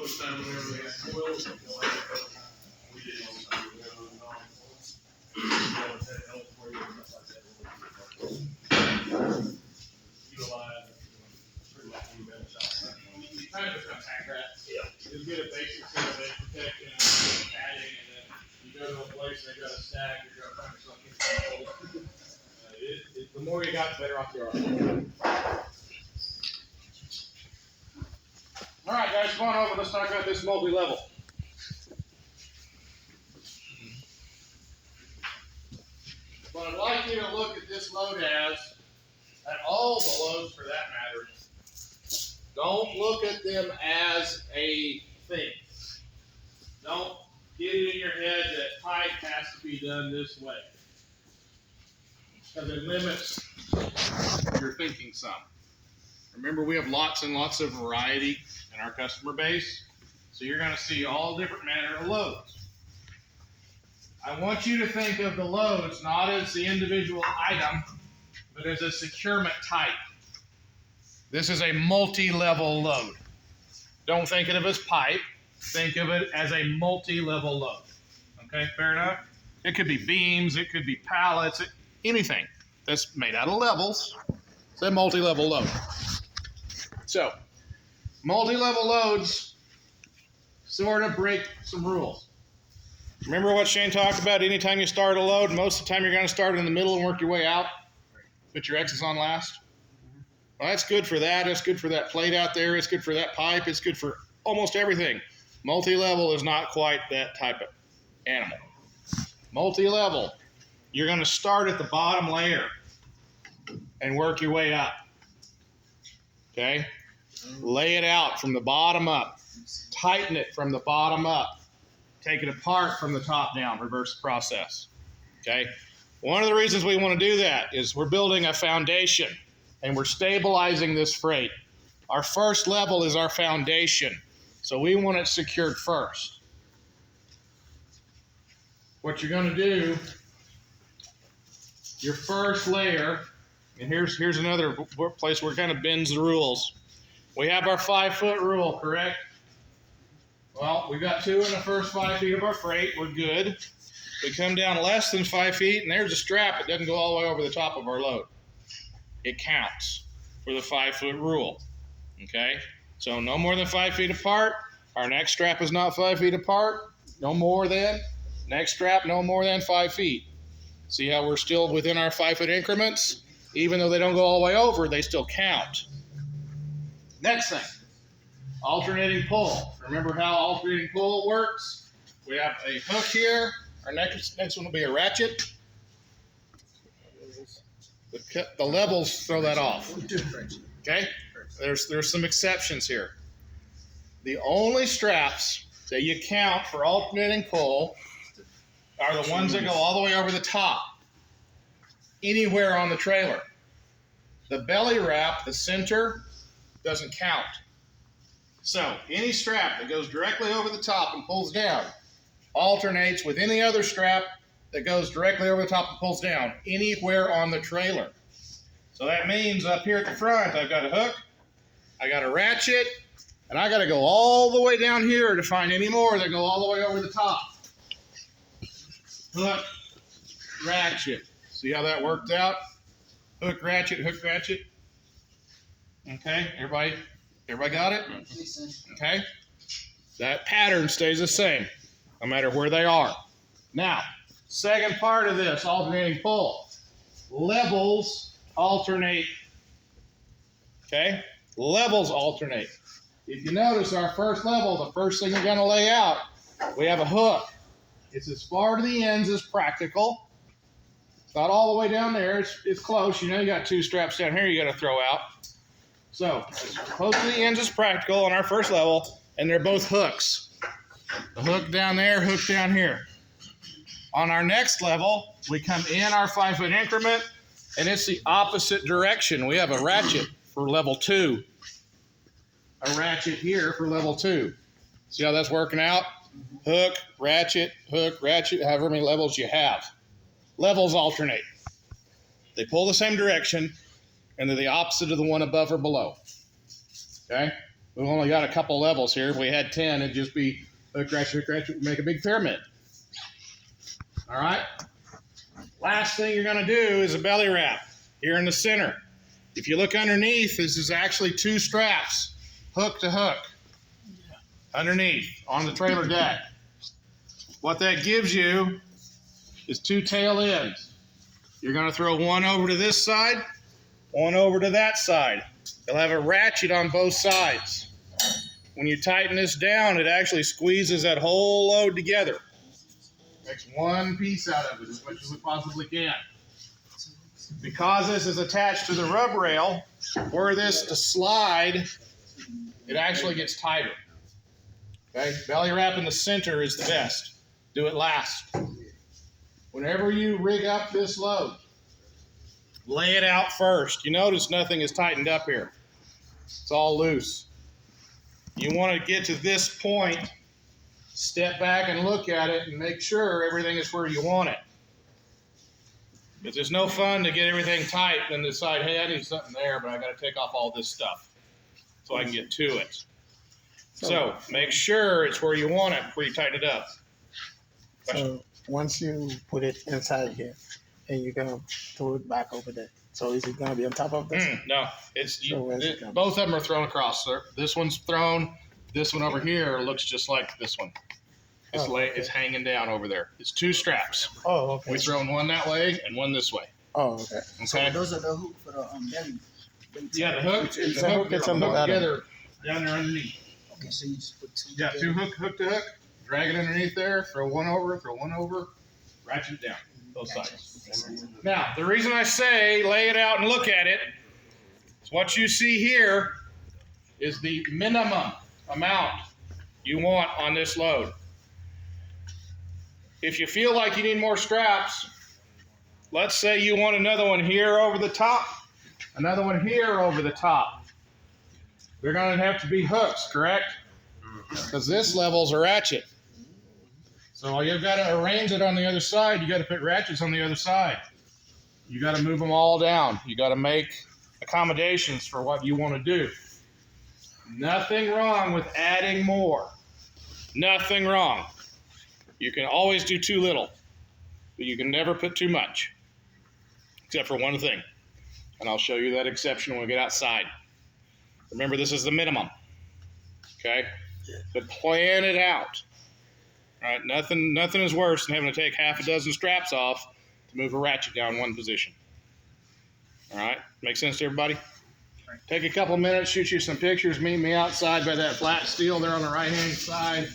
most time whenever they have coils, we did all the time. Utilize pretty much any metal shop. Kind of become hack rats. Yeah. You get a basic set of edge protection and padding, and then you go to a place they got a stack, you're going to find something. The more you got, the better off you are. All right, guys, come on over. Let's talk about this multi-level. What I'd like you to look at this load as, and all the loads for that matter, don't look at them as a thing. Don't get it in your head that pipe has to be done this way, because it limits your thinking some. Remember, we have lots and lots of variety in our customer base, so you're going to see all different manner of loads. I want you to think of the loads not as the individual item, but as a securement type. This is a multi-level load. Don't think of it as pipe. Think of it as a multi-level load. Okay, fair enough? It could be beams, it could be pallets, anything that's made out of levels. It's a multi-level load. So, multi-level loads sort of break some rules. Remember what Shane talked about? Anytime you start a load, most of the time you're going to start in the middle and work your way out. Put your X's on last. Well, that's good for that. It's good for that plate out there. It's good for that pipe. It's good for almost everything. Multi-level is not quite that type of animal. Multi-level, you're going to start at the bottom layer and work your way up. Okay? Lay it out from the bottom up. Tighten it from the bottom up. Take it apart from the top down. Reverse the process. Okay? One of the reasons we want to do that is we're building a foundation and we're stabilizing this freight. Our first level is our foundation. So we want it secured first. What you're going to do, your first layer, and here's another place where it kind of bends the rules. We have our 5-foot rule, correct? Well, we've got 2 in the first 5 feet of our freight. We're good. We come down less than 5 feet, and there's a strap. It doesn't go all the way over the top of our load. It counts for the 5-foot rule. Okay? So no more than 5 feet apart. Our next strap is not 5 feet apart. No more than. Next strap, no more than 5 feet. See how we're still within our 5-foot increments? Even though they don't go all the way over, they still count. Next thing, alternating pull. Remember how alternating pull works? We have a hook here. Our next one will be a ratchet. The levels throw that off. Okay? There's some exceptions here. The only straps that you count for alternating pull are the ones that go all the way over the top, anywhere on the trailer. The belly wrap, the center, doesn't count. So any strap that goes directly over the top and pulls down alternates with any other strap that goes directly over the top and pulls down anywhere on the trailer. So that means up here at the front, I've got a hook, I got a ratchet, and I got to go all the way down here to find any more that go all the way over the top. Hook, ratchet. See how that worked out? Hook, ratchet, hook, ratchet. Okay, everybody got it? Okay? That pattern stays the same, no matter where they are. Now, second part of this, alternating pull. Levels alternate. Okay? Levels alternate. If you notice our first level, the first thing we're going to lay out, we have a hook. It's as far to the ends as practical. It's not all the way down there. It's close. You know you got 2 straps down here you got to throw out. So, as close to the ends as practical on our first level, and they're both hooks. The hook down there, hook down here. On our next level, we come in our 5-foot increment, and it's the opposite direction. We have a ratchet for level 2. A ratchet here for level 2. See how that's working out? Hook, ratchet, however many levels you have. Levels alternate. They pull the same direction, and they're the opposite of the one above or below. Okay? We've only got a couple levels here. If we had 10, it'd just be hook, ratchet, make a big pyramid. All right? Last thing you're going to do is a belly wrap here in the center. If you look underneath, this is actually 2 straps, hook to hook, underneath on the trailer deck. What that gives you is 2 tail ends. You're going to throw one over to this side, one over to that side. You'll have a ratchet on both sides. When you tighten this down, it actually squeezes that whole load together. Makes one piece out of it as much as we possibly can. Because this is attached to the rub rail, were this to slide, it actually gets tighter. Okay? Belly wrap in the center is the best. Do it last. Whenever you rig up this load, lay it out first. You notice nothing is tightened up here. It's all loose. You want to get to this point, step back and look at it and make sure everything is where you want it. Because it's no fun to get everything tight and decide, hey, I need something there, but I got to take off all this stuff so I can get to it. So make sure it's where you want it before you tighten it up. So once you put it inside here and you're going to throw it back over there, so is it going to be on top of this? No, both of them are thrown across, sir. This one's thrown. This one over here looks just like this one. It's hanging down over there. It's 2 straps. Oh, okay. We're throwing one that way and one this way. Oh, okay. Okay. So those are the hook for the belly. Yeah, the hook. The hook gets on the bottom. Together down there underneath. Okay, so you just put 2. Yeah, 2 hook to hook. Drag it underneath there. Throw one over. Ratchet it down. Both sides. Now, the reason I say lay it out and look at it is what you see here is the minimum amount you want on this load. If you feel like you need more straps, let's say you want another one here over the top, another one here over the top. They're going to have to be hooks, correct? Because this level's a ratchet. So you've got to arrange it on the other side. You got to put ratchets on the other side. You got to move them all down. You got to make accommodations for what you want to do. Nothing wrong with adding more. Nothing wrong. You can always do too little, but you can never put too much, except for one thing. And I'll show you that exception when we get outside. Remember, this is the minimum. Okay? But plan it out. All right, nothing is worse than having to take half a dozen straps off to move a ratchet down one position. All right, make sense to everybody? Take a couple minutes, shoot you some pictures, meet me outside by that flat steel there on the right-hand side.